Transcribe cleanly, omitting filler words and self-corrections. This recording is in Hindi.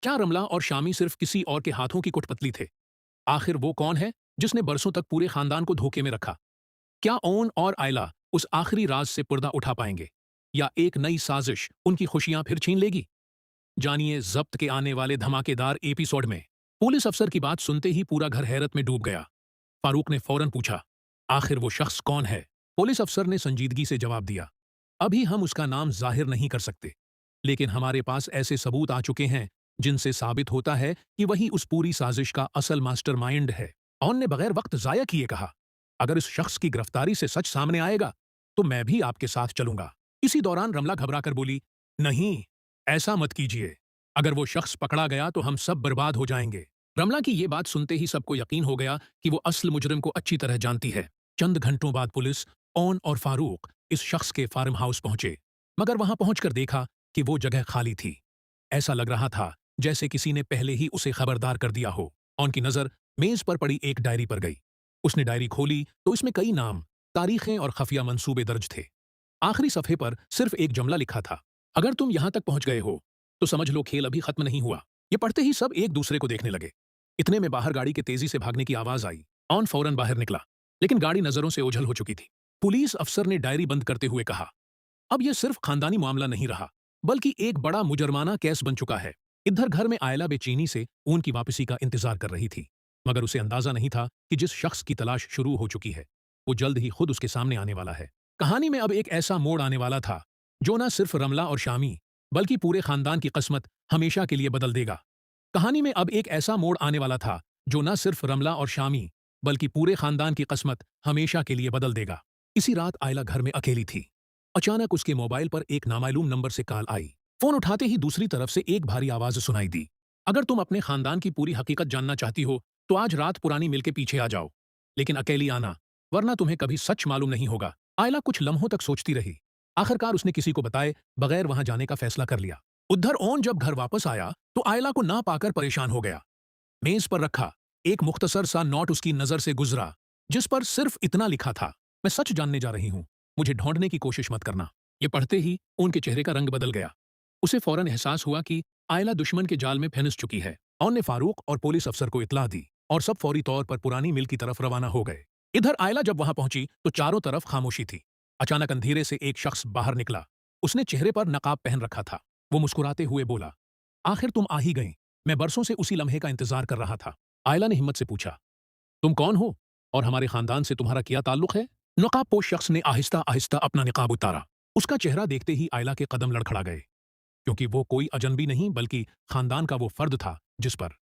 क्या रमला और शामी सिर्फ किसी और के हाथों की कुटपुतली थे? आखिर वो कौन है जिसने बरसों तक पूरे खानदान को धोखे में रखा? क्या ओन और आयला उस आखिरी राज से पर्दा उठा पाएंगे, या एक नई साजिश उनकी खुशियां फिर छीन लेगी? जानिए जब्त के आने वाले धमाकेदार एपिसोड में। पुलिस अफसर की बात सुनते ही पूरा घर हैरत में डूब गया। फारूक ने फौरन पूछा, आखिर वो शख्स कौन है? पुलिस अफसर ने संजीदगी से जवाब दिया, अभी हम उसका नाम जाहिर नहीं कर सकते, लेकिन हमारे पास ऐसे सबूत आ चुके हैं जिनसे साबित होता है कि वही उस पूरी साजिश का असल मास्टरमाइंड है। ऑन ने बगैर वक्त जाया किए कहा, अगर इस शख्स की गिरफ्तारी से सच सामने आएगा तो मैं भी आपके साथ चलूंगा। इसी दौरान रमला घबराकर बोली, नहीं, ऐसा मत कीजिए। अगर वो शख्स पकड़ा गया तो हम सब बर्बाद हो जाएंगे। रमला की ये बात सुनते ही सबको यकीन हो गया कि वो असल मुजरिम को अच्छी तरह जानती है। चंद घंटों बाद पुलिस, ओन और फारूक इस शख्स के फार्म हाउस पहुंचे, मगर वहां पहुंचकर देखा कि वो जगह खाली थी। ऐसा लग रहा था जैसे किसी ने पहले ही उसे खबरदार कर दिया हो। ओन की नजर मेज पर पड़ी एक डायरी पर गई। उसने डायरी खोली तो इसमें कई नाम, तारीखें और खफिया मंसूबे दर्ज थे। आखिरी सफे पर सिर्फ एक जुमला लिखा था, अगर तुम यहां तक पहुंच गए हो तो समझ लो खेल अभी खत्म नहीं हुआ। ये पढ़ते ही सब एक दूसरे को देखने लगे। इतने में बाहर गाड़ी के तेजी से भागने की आवाज आई। ऑन फौरन बाहर निकला, लेकिन गाड़ी नजरों से ओझल हो चुकी थी। पुलिस अफसर ने डायरी बंद करते हुए कहा, अब यह सिर्फ खानदानी मामला नहीं रहा, बल्कि एक बड़ा मुजरमाना केस बन चुका है। इधर घर में आयला बेचैनी से ऊन की वापसी का इंतजार कर रही थी, मगर उसे अंदाजा नहीं था कि जिस शख्स की तलाश शुरू हो चुकी है वो जल्द ही खुद उसके सामने आने वाला है। कहानी में अब एक ऐसा मोड़ आने वाला था जो न सिर्फ रमला और शामी बल्कि पूरे खानदान की किस्मत हमेशा के लिए बदल देगा। कहानी में अब एक ऐसा मोड़ आने वाला था जो न सिर्फ रमला और शामी बल्कि पूरे खानदान की किस्मत हमेशा के लिए बदल देगा। इसी रात आयला घर में अकेली थी। अचानक उसके मोबाइल पर एक नामालूम नंबर से कॉल आई। फोन उठाते ही दूसरी तरफ से एक भारी आवाज सुनाई दी, अगर तुम अपने खानदान की पूरी हकीकत जानना चाहती हो तो आज रात पुरानी मिल के पीछे आ जाओ, लेकिन अकेली आना, वरना तुम्हें कभी सच मालूम नहीं होगा। आयला कुछ लम्हों तक सोचती रही। आखिरकार उसने किसी को बताए बगैर वहां जाने का फैसला कर लिया। उधर ओन जब घर वापस आया तो आयला को ना पाकर परेशान हो गया। मेज पर रखा एक मुख्तसर सा नोट उसकी नजर से गुजरा, जिस पर सिर्फ इतना लिखा था, मैं सच जानने जा रही हूं, मुझे ढूंढने की कोशिश मत करना। ये पढ़ते ही उनके चेहरे का रंग बदल गया। उसे फौरन एहसास हुआ कि आयला दुश्मन के जाल में फंस चुकी है। ऑन ने फारूक और पुलिस अफसर को इत्तला दी और सब फौरी तौर पर पुरानी मिल की तरफ रवाना हो गए। इधर आयला जब वहां पहुंची तो चारों तरफ खामोशी थी। अचानक अंधेरे से एक शख्स बाहर निकला। उसने चेहरे पर नकाब पहन रखा था। वो मुस्कुराते हुए बोला, आखिर तुम आ ही गई, मैं बरसों से उसी लम्हे का इंतजार कर रहा था। आयला ने हिम्मत से पूछा, तुम कौन हो और हमारे खानदान से तुम्हारा क्या ताल्लुक है? नकाबपोश शख्स ने आहिस्ता आहिस्ता अपना निकाब उतारा। उसका चेहरा देखते ही आयला के कदम लड़खड़ा गए, क्योंकि वो कोई अजनबी नहीं बल्कि खानदान का वो फर्द था जिस पर